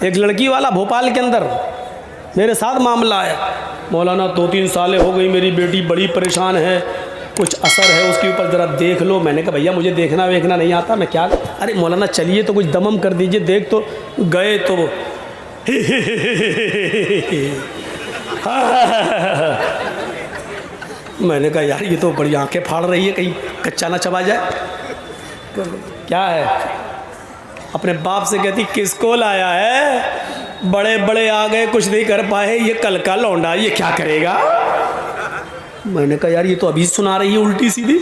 एक लड़की वाला भोपाल के अंदर मेरे साथ मामला आया, मौलाना 2-3 साल हो गई मेरी बेटी बड़ी परेशान है, कुछ असर है उसके ऊपर, ज़रा देख लो। मैंने कहा भैया मुझे देखना वेखना नहीं आता, मैं क्या, अरे मौलाना चलिए तो कुछ दमम कर दीजिए, देख तो गए तो मैंने कहा यार ये तो बड़ी आंखें फाड़ रही है, कहीं कच्चा ना चबा जाए। क्या है, अपने बाप से कहती किसको लाया है, बड़े बड़े आ गए कुछ नहीं कर पाए, ये कल का लौंडा ये क्या करेगा। मैंने कहा यार ये तो अभी सुना रही है उल्टी सीधी।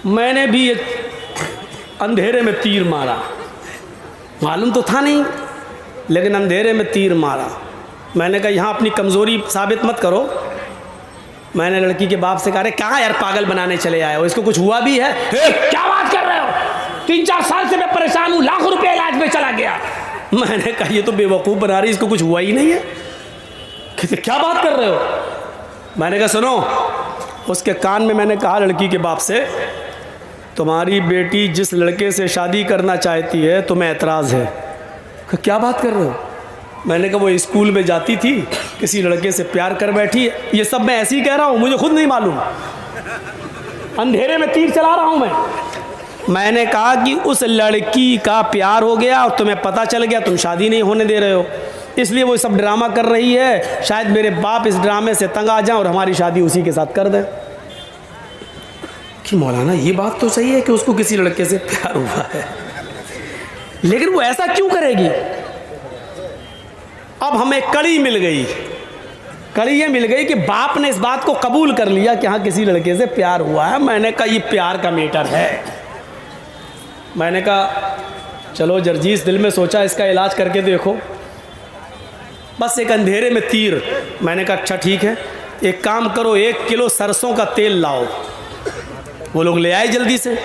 मैंने भी एक अंधेरे में तीर मारा, मालूम तो था नहीं लेकिन अंधेरे में तीर मारा। मैंने कहा यहाँ अपनी कमज़ोरी साबित मत करो। मैंने लड़की के बाप से कहा, अरे कहाँ यार पागल बनाने चले आए हो, इसको कुछ हुआ भी है? क्या बात कर रहे हो, 3-4 साल से मैं परेशान हूँ, लाखों रुपये इलाज में चला गया। मैंने कहा ये तो बेवकूफ़ बना रही, इसको कुछ हुआ ही नहीं है। कहते क्या बात कर रहे हो। मैंने कहा सुनो, उसके कान में मैंने कहा लड़की के बाप से, तुम्हारी बेटी जिस लड़के से शादी करना चाहती है तुम्हें एतराज़ है। क्या बात कर रहे हो। मैंने कहा वो स्कूल में जाती थी, किसी लड़के से प्यार कर बैठी है। ये सब मैं ऐसे ही कह रहा हूँ, मुझे खुद नहीं मालूम, अंधेरे में तीर चला रहा हूँ मैं। मैंने कहा कि उस लड़की का प्यार हो गया और तुम्हें पता चल गया, तुम शादी नहीं होने दे रहे हो, इसलिए वो सब ड्रामा कर रही है, शायद मेरे बाप इस ड्रामे से तंग आ जाएं और हमारी शादी उसी के साथ कर दें। कि मौलाना ये बात तो सही है कि उसको किसी लड़के से प्यार हुआ है, लेकिन वो ऐसा क्यों करेगी। अब हमें कड़ी मिल गई, कड़ी ये मिल गई कि बाप ने इस बात को कबूल कर लिया कि हाँ किसी लड़के से प्यार हुआ है। मैंने कहा ये प्यार का मैटर है। मैंने कहा चलो जर्जीस दिल में सोचा इसका इलाज करके देखो, बस एक अंधेरे में तीर। मैंने कहा अच्छा ठीक है, एक काम करो 1 किलो सरसों का तेल लाओ। वो लोग ले आए जल्दी से।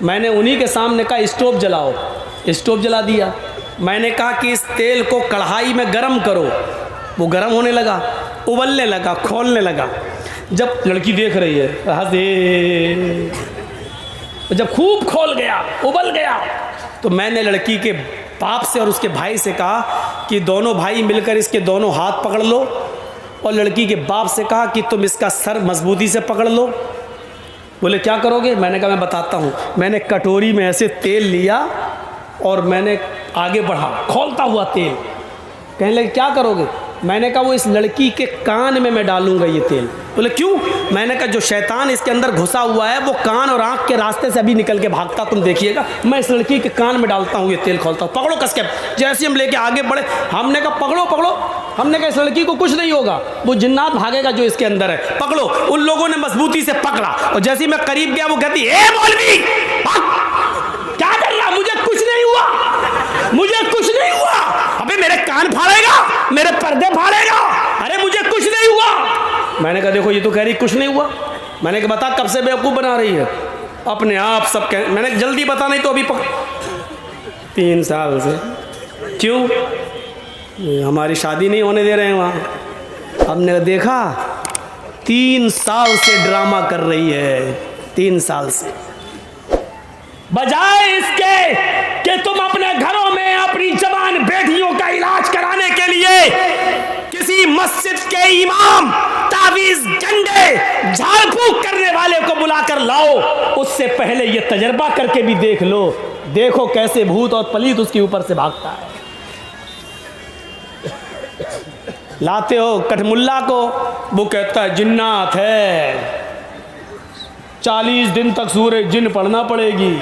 मैंने उन्हीं के सामने कहा स्टोव जलाओ, स्टोव जला दिया। मैंने कहा कि इस तेल को कढ़ाई में गरम करो। वो गरम होने लगा, उबलने लगा, खोलने लगा। जब लड़की देख रही है हंसे, जब खूब खोल गया, उबल गया, तो मैंने लड़की के बाप से और उसके भाई से कहा कि दोनों भाई मिलकर इसके दोनों हाथ पकड़ लो, और लड़की के बाप से कहा कि तुम इसका सर मजबूती से पकड़ लो। बोले क्या करोगे। मैंने कहा मैं बताता हूँ। मैंने कटोरी में ऐसे तेल लिया और मैंने आगे बढ़ा, खोलता हुआ तेल। कहने लगे क्या करोगे। मैंने कहा वो इस लड़की के कान में मैं डालूंगा ये तेल। बोले क्यों। मैंने कहा जो शैतान इसके अंदर घुसा हुआ है वो कान और आंख के रास्ते से अभी निकल के भागता, तुम देखिएगा। मैं इस लड़की के कान में डालता हूँ ये तेल, खोलता हूँ, पकड़ो कस के। जैसे हम लेके आगे बढ़े, हमने कहा पकड़ो पकड़ो। हमने कहा इस लड़की को कुछ नहीं होगा, वो जिन्नात भागेगा जो इसके अंदर है, पकड़ो। उन लोगों ने मजबूती से पकड़ा और जैसे ही मैं करीब गया वो कहती ए मौलवी क्या कर रहा, मुझे कुछ नहीं हुआ, मुझे कुछ नहीं हुआ। अबे मेरे कान फाड़ेगा, मेरे पर्दे फाड़ेगा, अरे मुझे कुछ नहीं हुआ। मैंने कहा देखो ये तो कह रही कुछ नहीं हुआ। मैंने कहा बता कब से बेवकूफ़ बना रही है, अपने आप सब कह। मैंने जल्दी बता नहीं तो अभी 3 साल से। क्यों, हमारी शादी नहीं होने दे रहे हैं वहाँ। हमने देखा 3 साल से ड्रामा कर रही है, 3 साल से। बजाय इसके कि तुम अपने घरों में अपनी जवान बेटियों का इलाज कराने के लिए किसी मस्जिद के इमाम, तावीज, झंडे, झाड़ फूंक करने वाले को बुलाकर लाओ, उससे पहले ये तजर्बा करके भी देख लो, देखो कैसे भूत और पलीत उसके ऊपर से भागता है। लाते हो कठमुल्ला को, वो कहता है जिन्नात है, 40 दिन तक सूरह जिन पढ़ना पड़ेगी।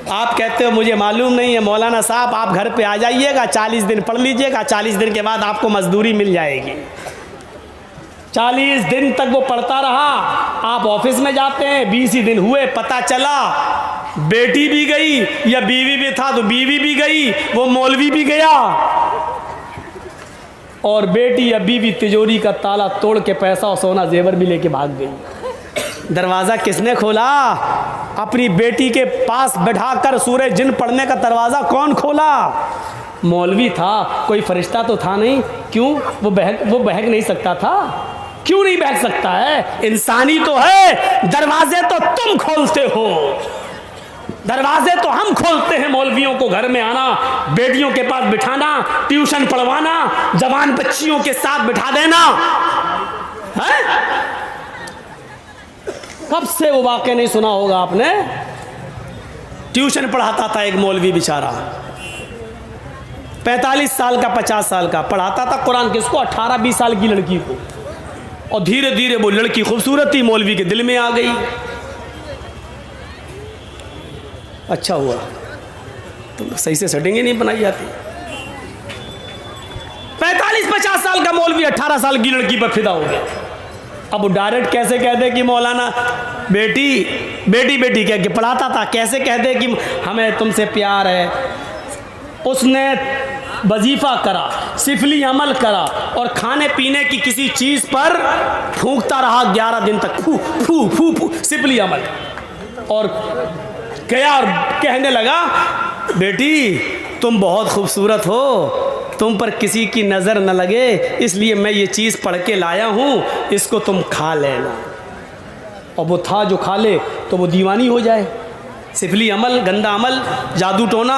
आप कहते हो मुझे मालूम नहीं है। मौलाना साहब आप घर पे आ जाइएगा, 40 दिन पढ़ लीजिएगा, 40 दिन के बाद आपको मजदूरी मिल जाएगी। 40 दिन तक वो पढ़ता रहा, आप ऑफिस में जाते हैं, 20 ही दिन हुए, पता चला बेटी भी गई, या बीवी भी था तो बीवी भी गई, वो मौलवी भी गया, और बेटी या बीवी तिजोरी का ताला तोड़ के पैसा और सोना जेवर भी लेके भाग गई। दरवाज़ा किसने खोला। अपनी बेटी के पास बैठाकर सूरह जिन पढ़ने का दरवाज़ा कौन खोला। मौलवी था, कोई फरिश्ता तो था नहीं। क्यों, वो बहक नहीं सकता था। क्यों नहीं बहक सकता है, इंसानी तो है, दरवाजे तो तुम खोलते हो। दरवाजे तो हम खोलते हैं मौलवियों को घर में आना, बेटियों के पास बिठाना, ट्यूशन पढ़वाना, जवान बच्चियों के साथ बिठा देना है? कब से वो वाक़या नहीं सुना होगा आपने? ट्यूशन पढ़ाता था एक मौलवी बेचारा, 45 साल का 50 साल का, पढ़ाता था कुरान किसको? 18-20 साल की लड़की को। और धीरे धीरे वो लड़की खूबसूरती मौलवी के दिल में आ गई। अच्छा हुआ, तुम सही से सेटिंग ही नहीं बनाई जाती। 45-50 साल का मौलवी 18 साल की लड़की पर फिदा हो गया। अब वो डायरेक्ट कैसे कह दे कि मौलाना बेटी बेटी बेटी कह के पढ़ाता था, कैसे कह दे कि हमें तुमसे प्यार है। उसने वजीफा करा, सिफली अमल करा और खाने पीने की किसी चीज़ पर फूंकता रहा 11 दिन तक, फू फू फू फू सिफली अमल। और गया और कहने लगा, बेटी तुम बहुत खूबसूरत हो, तुम पर किसी की नज़र न लगे, इसलिए मैं ये चीज़ पढ़ के लाया हूँ, इसको तुम खा लेना। और वो था जो खा ले तो वो दीवानी हो जाए। सिफली अमल, गंदा अमल, जादू टोना।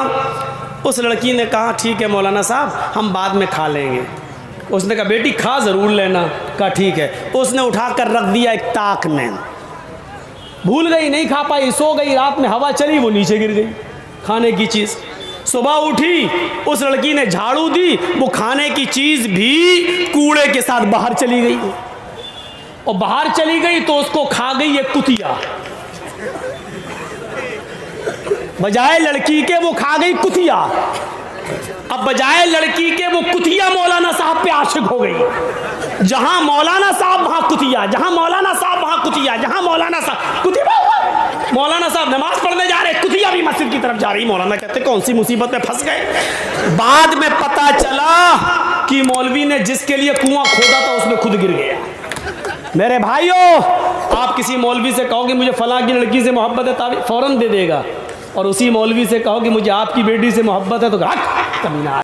उस लड़की ने कहा ठीक है मौलाना साहब, हम बाद में खा लेंगे। उसने कहा बेटी खा ज़रूर लेना। कहा ठीक है। उसने उठाकर रख दिया एक ताक में, भूल गई, नहीं खा पाई, सो गई। रात में हवा चली, वो नीचे गिर गई खाने की चीज़। सुबह उठी, उस लड़की ने झाड़ू दी, वो खाने की चीज़ भी कूड़े के साथ बाहर चली गई। और बाहर चली गई तो उसको खा गई एक कुतिया। बजाय लड़की के वो खा गई कुतिया। अब बजाय लड़की के वो कुतिया मौलाना साहब पे आशिक हो गई। जहां मौलाना साहब वहां कुतिया, जहां मौलाना साहब वहां कुतिया, जहां मौलाना साहब कुतिया। मौलाना साहब नमाज पढ़ने जा रहे, कुतिया भी मस्जिद की तरफ जा रही। मौलाना कहते कौन सी मुसीबत में फंस गए। बाद में पता चला कि मौलवी ने जिसके लिए कुआं खोदा था उसमें खुद गिर गया। मेरे भाइयों, आप किसी मौलवी से कहो कि मुझे फलां की लड़की से मोहब्बत है, ताबीज़ फौरन दे देगा। और उसी मौलवी से कहो कि मुझे आपकी बेटी से मोहब्बत है तो कमीना।